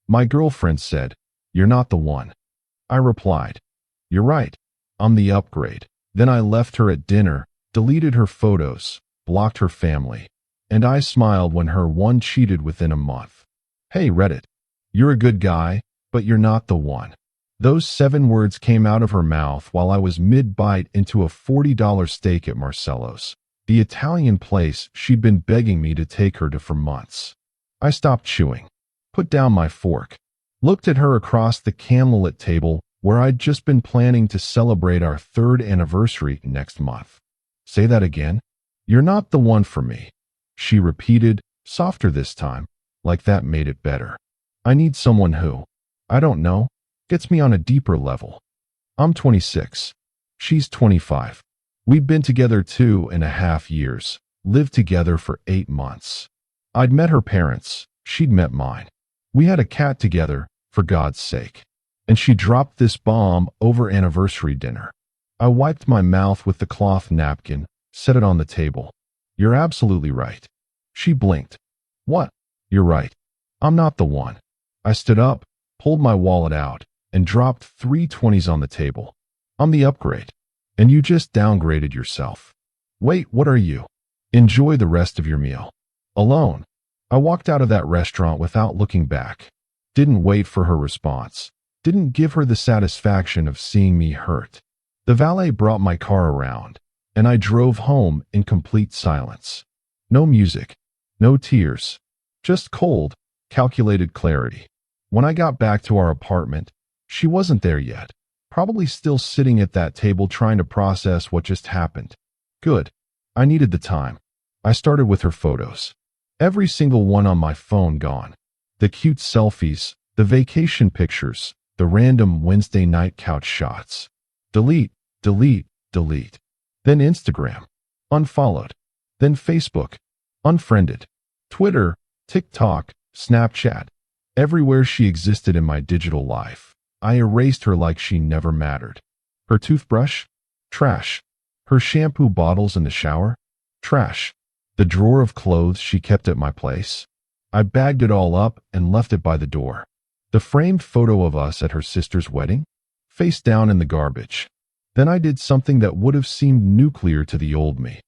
My girlfriend said, "You're not the one." I replied, "You're right. I'm the upgrade." Then I left her at dinner, deleted her photos, blocked her family, and I smiled when her one cheated within a month. Hey Reddit, you're a good guy, but you're not the one. Those 7 words came out of her mouth while I was mid-bite into a $40 steak at Marcello's, the Italian place she'd been begging me to take her to for months. I stopped chewing, put down my fork, looked at her across the candlelit table where I'd just been planning to celebrate our 3rd anniversary next month. Say that again? You're not the one for me, she repeated, softer this time, like that made it better. I need someone who, I don't know, gets me on a deeper level. I'm 26. She's 25. We'd been together 2.5 years, lived together for 8 months. I'd met her parents, she'd met mine. We had a cat together, for God's sake. And she dropped this bomb over anniversary dinner. I wiped my mouth with the cloth napkin, set it on the table. You're absolutely right. She blinked. What? You're right. I'm not the one. I stood up, pulled my wallet out, and dropped 3 20s on the table. I'm the upgrade. And you just downgraded yourself. Wait, what are you? Enjoy the rest of your meal. Alone. I walked out of that restaurant without looking back. Didn't wait for her response. Didn't give her the satisfaction of seeing me hurt. The valet brought my car around, and I drove home in complete silence. No music, no tears, just cold, calculated clarity. When I got back to our apartment, she wasn't there yet, probably still sitting at that table trying to process what just happened. Good. I needed the time. I started with her photos. Every single one on my phone gone. The cute selfies, the vacation pictures, the random Wednesday night couch shots. Delete, delete, delete. Then Instagram. Unfollowed. Then Facebook. Unfriended. Twitter, TikTok, Snapchat. Everywhere she existed in my digital life, I erased her like she never mattered. Her toothbrush? Trash. Her shampoo bottles in the shower? Trash. The drawer of clothes she kept at my place? I bagged it all up and left it by the door. The framed photo of us at her sister's wedding? Face down in the garbage. Then I did something that would have seemed nuclear to the old me.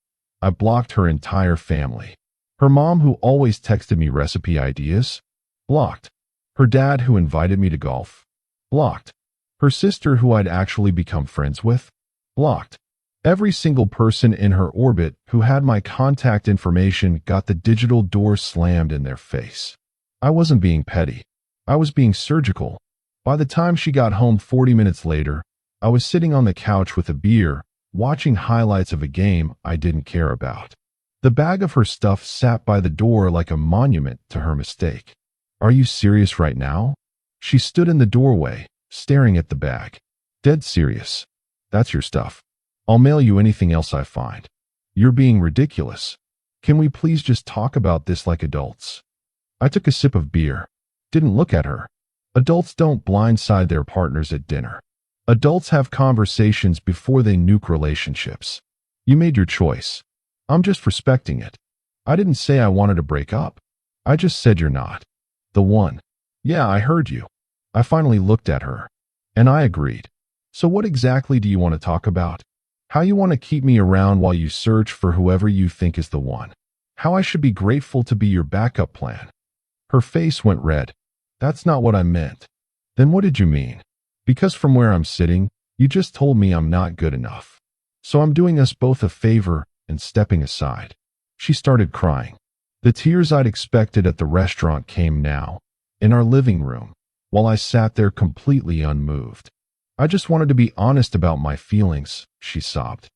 I blocked her entire family. Her mom, who always texted me recipe ideas? Blocked. Her dad, who invited me to golf? Blocked. Her sister, who I'd actually become friends with? Blocked. Every single person in her orbit who had my contact information got the digital door slammed in their face. I wasn't being petty. I was being surgical. By the time she got home 40 minutes later, I was sitting on the couch with a beer, watching highlights of a game I didn't care about. The bag of her stuff sat by the door like a monument to her mistake. Are you serious right now? She stood in the doorway, staring at the bag. Dead serious. That's your stuff. I'll mail you anything else I find. You're being ridiculous. Can we please just talk about this like adults? I took a sip of beer. Didn't look at her. Adults don't blindside their partners at dinner. Adults have conversations before they nuke relationships. You made your choice. I'm just respecting it. I didn't say I wanted to break up. I just said you're not the one. Yeah, I heard you. I finally looked at her. And I agreed. So what exactly do you want to talk about? How you want to keep me around while you search for whoever you think is the one? How I should be grateful to be your backup plan? Her face went red. That's not what I meant. Then what did you mean? Because from where I'm sitting, you just told me I'm not good enough. So I'm doing us both a favor and stepping aside. She started crying. The tears I'd expected at the restaurant came now, in our living room, while I sat there completely unmoved. I just wanted to be honest about my feelings, she sobbed.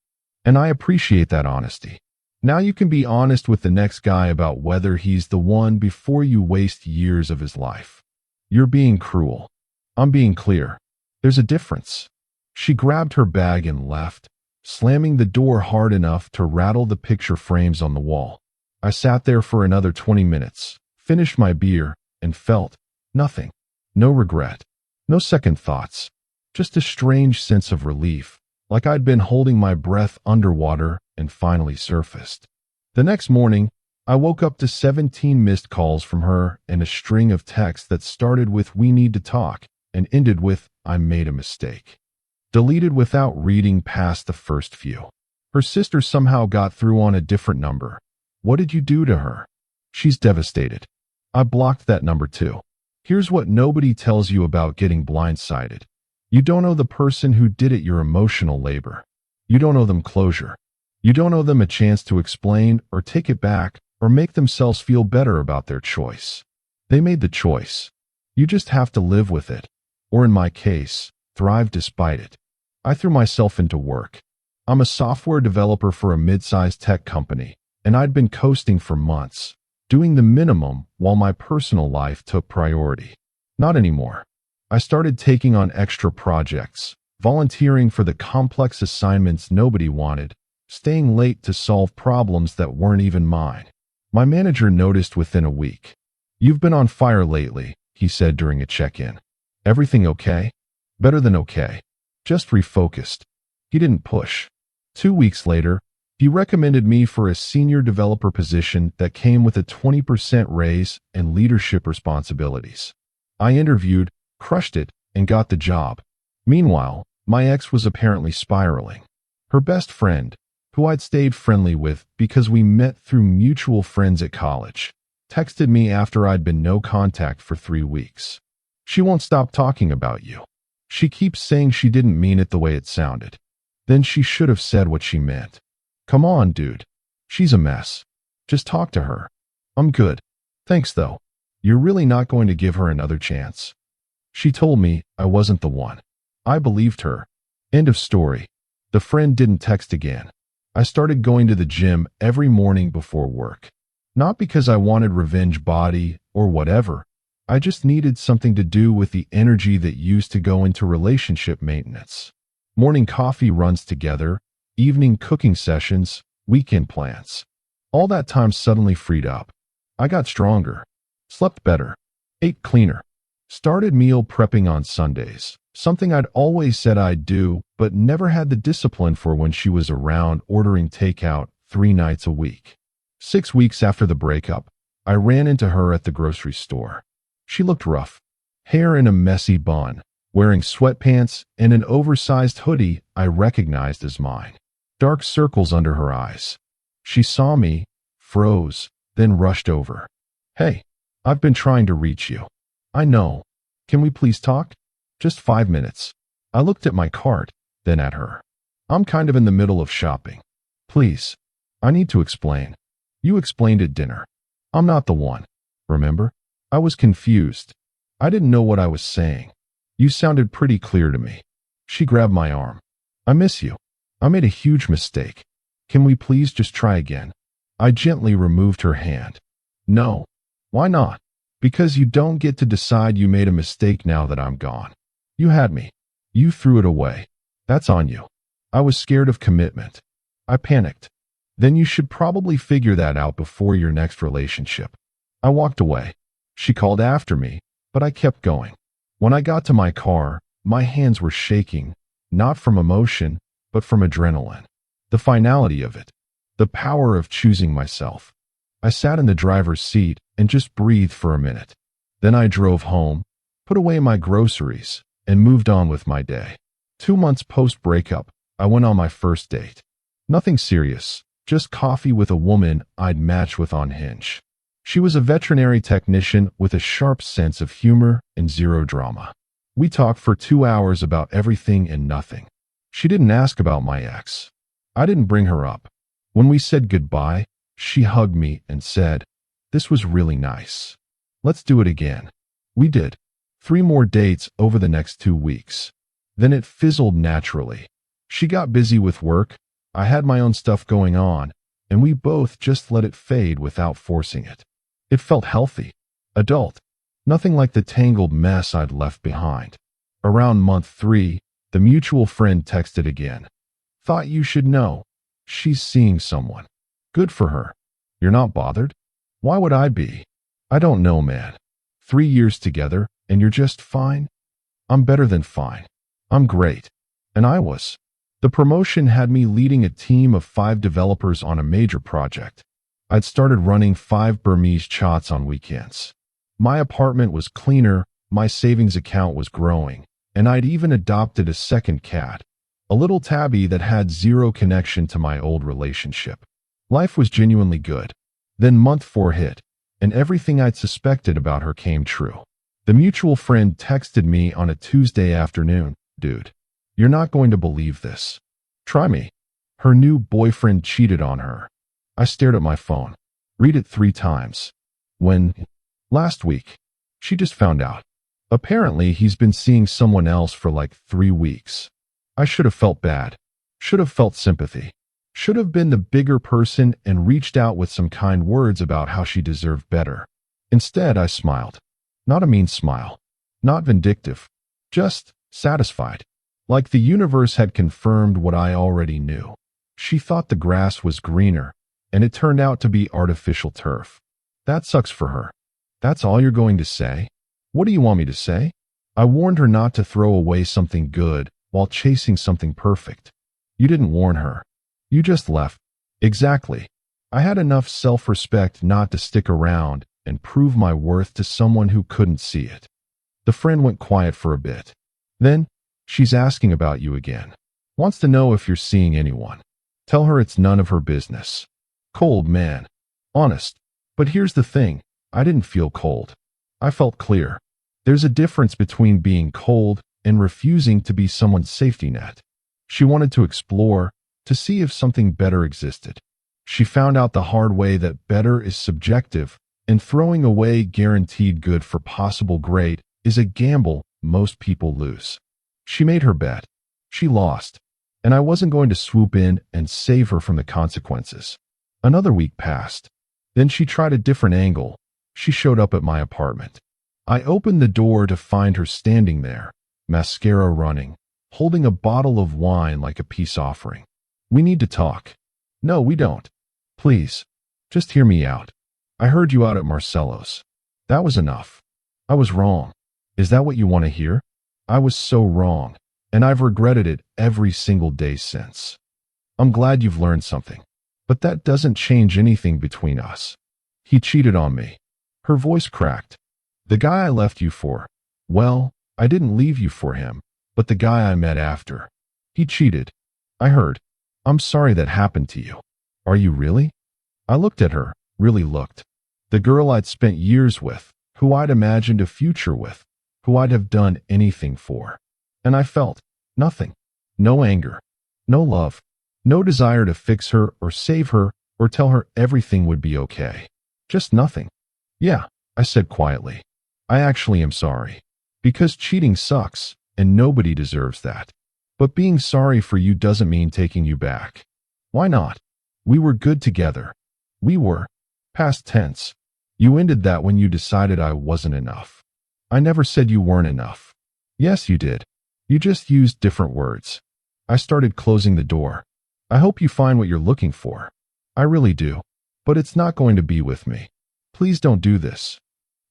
And I appreciate that honesty. Now you can be honest with the next guy about whether he's the one before you waste years of his life. You're being cruel. I'm being clear. There's a difference. She grabbed her bag and left, slamming the door hard enough to rattle the picture frames on the wall. I sat there for another 20 minutes, finished my beer, and felt nothing. No regret. No second thoughts. Just a strange sense of relief, like I'd been holding my breath underwater and finally surfaced. The next morning, I woke up to 17 missed calls from her and a string of texts that started with "we need to talk" and ended with "I made a mistake." Deleted without reading past the first few. Her sister somehow got through on a different number. What did you do to her? She's devastated. I blocked that number too. Here's what nobody tells you about getting blindsided. You don't owe the person who did it your emotional labor. You don't owe them closure. You don't owe them a chance to explain or take it back or make themselves feel better about their choice. They made the choice. You just have to live with it. Or in my case, thrive despite it. I threw myself into work. I'm a software developer for a mid-sized tech company, and I'd been coasting for months, doing the minimum while my personal life took priority. Not anymore. I started taking on extra projects, volunteering for the complex assignments nobody wanted, staying late to solve problems that weren't even mine. My manager noticed within a week. "You've been on fire lately," he said during a check-in. "Everything okay?" "Better than okay. Just refocused." He didn't push. 2 weeks later, he recommended me for a senior developer position that came with a 20% raise and leadership responsibilities. I interviewed, crushed it, and got the job. Meanwhile, my ex was apparently spiraling. Her best friend, who I'd stayed friendly with because we met through mutual friends at college, texted me after I'd been no contact for 3 weeks. "She won't stop talking about you. She keeps saying she didn't mean it the way it sounded. Then she should have said what she meant. Come on, dude. She's a mess. Just talk to her." "I'm good. Thanks, though." "You're really not going to give her another chance?" She told me I wasn't the one. I believed her. End of story. The friend didn't text again. I started going to the gym every morning before work. Not because I wanted revenge body or whatever. I just needed something to do with the energy that used to go into relationship maintenance. Morning coffee runs together, evening cooking sessions, weekend plans. All that time suddenly freed up. I got stronger, slept better, ate cleaner, started meal prepping on Sundays, something I'd always said I'd do, but never had the discipline for when she was around, ordering takeout 3 nights a week. 6 weeks after the breakup, I ran into her at the grocery store. She looked rough, hair in a messy bun, wearing sweatpants and an oversized hoodie I recognized as mine. Dark circles under her eyes. She saw me, froze, then rushed over. "Hey, I've been trying to reach you." "I know. Can we please talk? Just 5 minutes." I looked at my cart, then at her. "I'm kind of in the middle of shopping. Please. I need to explain." "You explained at dinner. I'm not the one. Remember?" I was confused. I didn't know what I was saying. "You sounded pretty clear to me." She grabbed my arm. "I miss you. I made a huge mistake. Can we please just try again?" I gently removed her hand. "No." "Why not?" "Because you don't get to decide you made a mistake now that I'm gone. You had me. You threw it away. That's on you." I was scared of commitment. I panicked. "Then you should probably figure that out before your next relationship." I walked away. She called after me, but I kept going. When I got to my car, my hands were shaking, not from emotion, but from adrenaline. The finality of it. The power of choosing myself. I sat in the driver's seat and just breathed for a minute. Then I drove home, put away my groceries, and moved on with my day. 2 months post-breakup, I went on my first date. Nothing serious, just coffee with a woman I'd matched with on Hinge. She was a veterinary technician with a sharp sense of humor and zero drama. We talked for 2 hours about everything and nothing. She didn't ask about my ex. I didn't bring her up. When we said goodbye, she hugged me and said, "This was really nice. Let's do it again." We did. 3 more dates over the next 2 weeks. Then it fizzled naturally. She got busy with work, I had my own stuff going on, and we both just let it fade without forcing it. It felt healthy, adult, nothing like the tangled mess I'd left behind. Around month 3, the mutual friend texted again. "Thought you should know. She's seeing someone. Good for her. You're not bothered?" "Why would I be?" "I don't know, man. 3 years together, and you're just fine?" "I'm better than fine. I'm great." And I was. The promotion had me leading a team of 5 developers on a major project. I'd started running 5 Burmese chats on weekends. My apartment was cleaner, my savings account was growing, and I'd even adopted a second cat, a little tabby that had zero connection to my old relationship. Life was genuinely good. Then month 4 hit, and everything I'd suspected about her came true. The mutual friend texted me on a Tuesday afternoon, "Dude, you're not going to believe this. Try me." Her new boyfriend cheated on her. I stared at my phone. Read it 3 times. When? Last week. She just found out. Apparently, he's been seeing someone else for like 3 weeks. I should have felt bad. Should have felt sympathy. Should have been the bigger person and reached out with some kind words about how she deserved better. Instead, I smiled. Not a mean smile. Not vindictive. Just satisfied. Like the universe had confirmed what I already knew. She thought the grass was greener, and it turned out to be artificial turf. That sucks for her. That's all you're going to say? What do you want me to say? I warned her not to throw away something good while chasing something perfect. You didn't warn her. You just left. Exactly. I had enough self-respect not to stick around and prove my worth to someone who couldn't see it. The friend went quiet for a bit. Then, she's asking about you again. Wants to know if you're seeing anyone. Tell her it's none of her business. Cold, man. Honest. But here's the thing. I didn't feel cold. I felt clear. There's a difference between being cold and refusing to be someone's safety net. She wanted to explore, to see if something better existed. She found out the hard way that better is subjective, and throwing away guaranteed good for possible great is a gamble most people lose. She made her bet. She lost. And I wasn't going to swoop in and save her from the consequences. Another week passed. Then she tried a different angle. She showed up at my apartment. I opened the door to find her standing there, mascara running, holding a bottle of wine like a peace offering. We need to talk. No, we don't. Please. Just hear me out. I heard you out at Marcello's. That was enough. I was wrong. Is that what you want to hear? I was so wrong, and I've regretted it every single day since. I'm glad you've learned something. But that doesn't change anything between us. He cheated on me. Her voice cracked. The guy I left you for. Well, I didn't leave you for him, but the guy I met after. He cheated. I heard. I'm sorry that happened to you. Are you really? I looked at her, really looked. The girl I'd spent years with, who I'd imagined a future with, who I'd have done anything for. And I felt nothing. No anger. No love. No desire to fix her or save her or tell her everything would be okay. Just nothing. Yeah, I said quietly. I actually am sorry. Because cheating sucks, and nobody deserves that. But being sorry for you doesn't mean taking you back. Why not? We were good together. We were. Past tense. You ended that when you decided I wasn't enough. I never said you weren't enough. Yes, you did. You just used different words. I started closing the door. I hope you find what you're looking for. I really do. But it's not going to be with me. Please don't do this.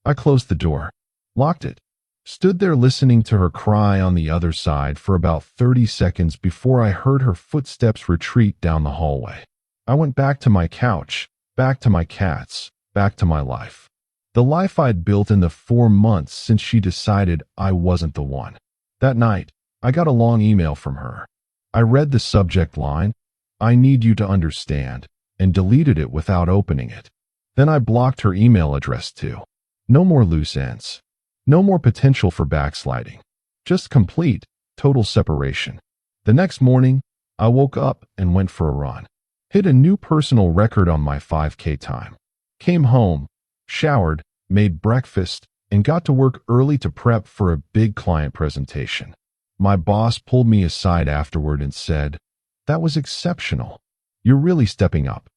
I closed the door. Locked it. Stood there listening to her cry on the other side for about 30 seconds before I heard her footsteps retreat down the hallway. I went back to my couch, back to my cats, back to my life. The life I'd built in the 4 months since she decided I wasn't the one. That night, I got a long email from her. I read the subject line, "I need you to understand," and deleted it without opening it. Then I blocked her email address too. No more loose ends. No more potential for backsliding. Just complete, total separation. The next morning, I woke up and went for a run. Hit a new personal record on my 5K time. Came home, showered, made breakfast, and got to work early to prep for a big client presentation. My boss pulled me aside afterward and said, "That was exceptional. You're really stepping up."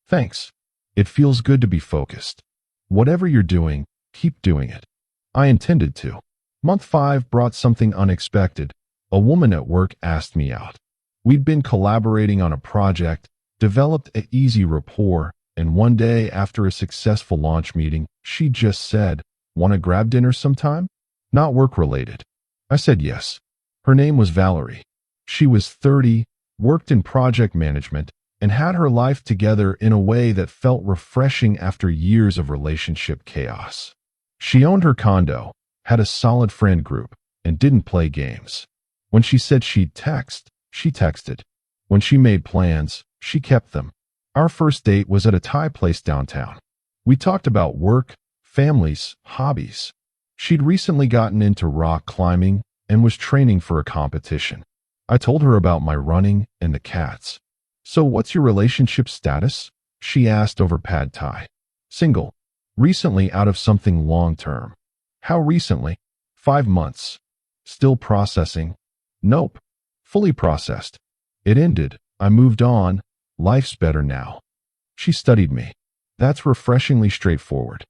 Thanks. It feels good to be focused. Whatever you're doing, keep doing it. I intended to. Month 5 brought something unexpected. A woman at work asked me out. We'd been collaborating on a project, developed an easy rapport, and one day after a successful launch meeting, she just said, "Want to grab dinner sometime?" Not work-related. I said yes. Her name was Valerie. She was 30, worked in project management, and had her life together in a way that felt refreshing after years of relationship chaos. She owned her condo, had a solid friend group, and didn't play games. When she said she'd text, she texted. When she made plans, she kept them. Our first date was at a Thai place downtown. We talked about work, families, hobbies. She'd recently gotten into rock climbing and was training for a competition. I told her about my running and the cats. "So what's your relationship status?" she asked over pad thai. "Single. Recently out of something long-term." "How recently?" 5 months. "Still processing?" "Nope. Fully processed. It ended. I moved on. Life's better now." She studied me. That's refreshingly straightforward.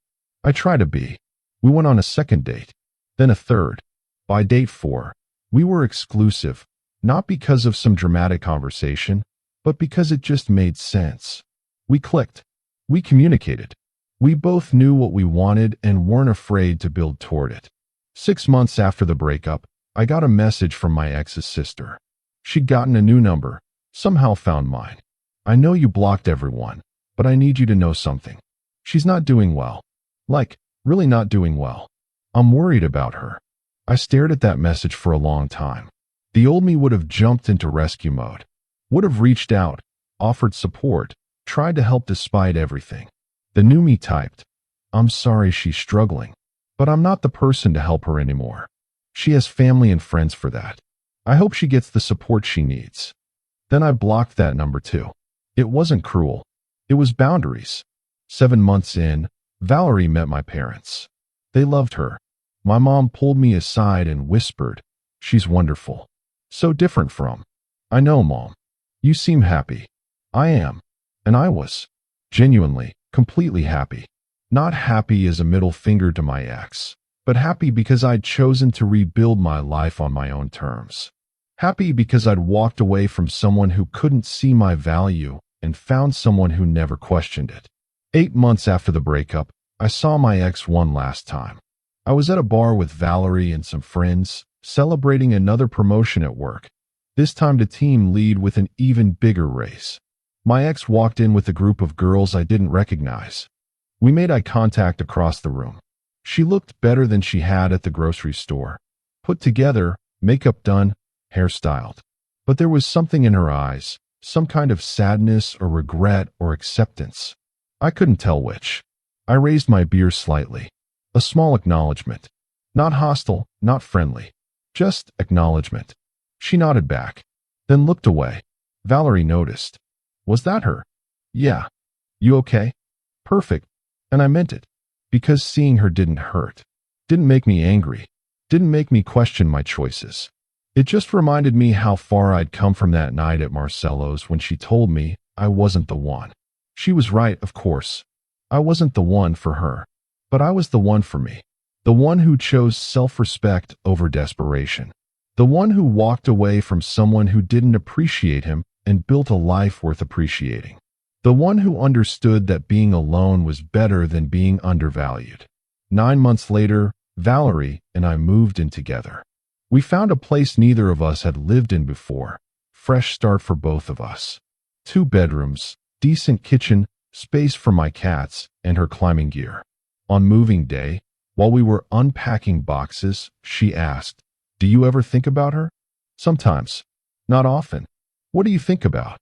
I try to be. We went on a second date, then a third. By date 4, we were exclusive, not because of some dramatic conversation, but because it just made sense. We clicked. We communicated. We both knew what we wanted and weren't afraid to build toward it. 6 months after the breakup, I got a message from my ex's sister. She'd gotten a new number, somehow found mine. "I know you blocked everyone, but I need you to know something. She's not doing well. Like, really not doing well. I'm worried about her." I stared at that message for a long time. The old me would have jumped into rescue mode, would have reached out, offered support, tried to help despite everything. The new me typed, "I'm sorry she's struggling, but I'm not the person to help her anymore. She has family and friends for that. I hope she gets the support she needs." Then I blocked that number too. It wasn't cruel. It was boundaries. 7 months in, Valerie met my parents. They loved her. My mom pulled me aside and whispered, "She's wonderful. So different from." "I know, Mom. You seem happy." I am. And I was. Genuinely, completely happy. Not happy as a middle finger to my ex, but happy because I'd chosen to rebuild my life on my own terms. Happy because I'd walked away from someone who couldn't see my value and found someone who never questioned it. 8 months after the breakup, I saw my ex one last time. I was at a bar with Valerie and some friends, celebrating another promotion at work, this time to team lead with an even bigger race. My ex walked in with a group of girls I didn't recognize. We made eye contact across the room. She looked better than she had at the grocery store. Put together, makeup done, hair styled. But there was something in her eyes, some kind of sadness or regret or acceptance. I couldn't tell which. I raised my beer slightly. A small acknowledgement. Not hostile, not friendly. Just acknowledgement. She nodded back, then looked away. Valerie noticed. "Was that her?" "Yeah." "You okay?" "Perfect." And I meant it. Because seeing her didn't hurt. Didn't make me angry. Didn't make me question my choices. It just reminded me how far I'd come from that night at Marcello's when she told me I wasn't the one. She was right, of course. I wasn't the one for her. But I was the one for me. The one who chose self-respect over desperation. The one who walked away from someone who didn't appreciate him and built a life worth appreciating. The one who understood that being alone was better than being undervalued. 9 months later, Valerie and I moved in together. We found a place neither of us had lived in before. Fresh start for both of us. 2 bedrooms, decent kitchen, space for my cats and her climbing gear. On moving day, while we were unpacking boxes, she asked, "Do you ever think about her?" "Sometimes. Not often." "What do you think about?"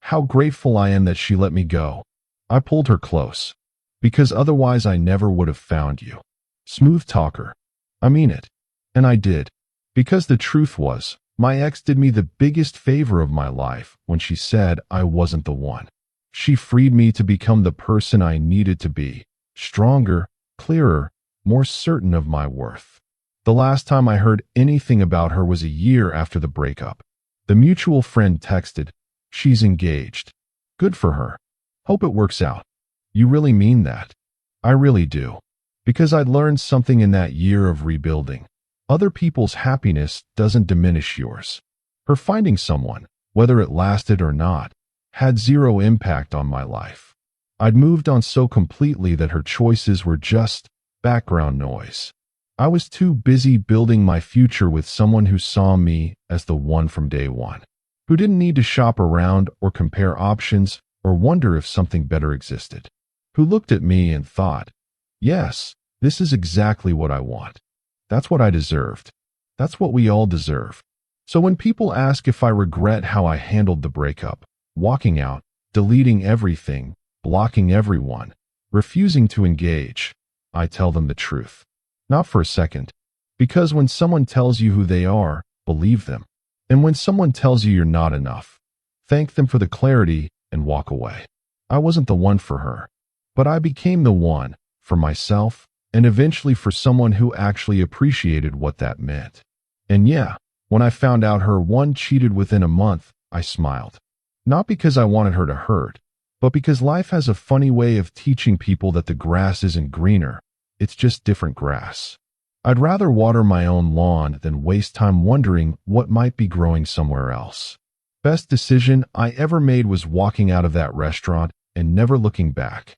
"How grateful I am that she let me go." I pulled her close. "Because otherwise I never would have found you." Smooth talker. I mean it. And I did. Because the truth was, my ex did me the biggest favor of my life when she said I wasn't the one. She freed me to become the person I needed to be. Stronger, clearer, more certain of my worth. The last time I heard anything about her was a year after the breakup. The mutual friend texted, "She's engaged." Good for her. Hope it works out. You really mean that? I really do. Because I'd learned something in that year of rebuilding. Other people's happiness doesn't diminish yours. Her finding someone, whether it lasted or not, had zero impact on my life. I'd moved on so completely that her choices were just background noise. I was too busy building my future with someone who saw me as the one from day one. who didn't need to shop around or compare options or wonder if something better existed, who looked at me and thought, yes, this is exactly what I want. That's what I deserved. That's what we all deserve. So when people ask if I regret how I handled the breakup, walking out, deleting everything, blocking everyone, refusing to engage, I tell them the truth. Not for a second. Because when someone tells you who they are, believe them. And when someone tells you you're not enough, thank them for the clarity and walk away. I wasn't the one for her, but I became the one for myself and eventually for someone who actually appreciated what that meant. And yeah, when I found out her one cheated within a month, I smiled. Not because I wanted her to hurt, but because life has a funny way of teaching people that the grass isn't greener, it's just different grass. I'd rather water my own lawn than waste time wondering what might be growing somewhere else. Best decision I ever made was walking out of that restaurant and never looking back.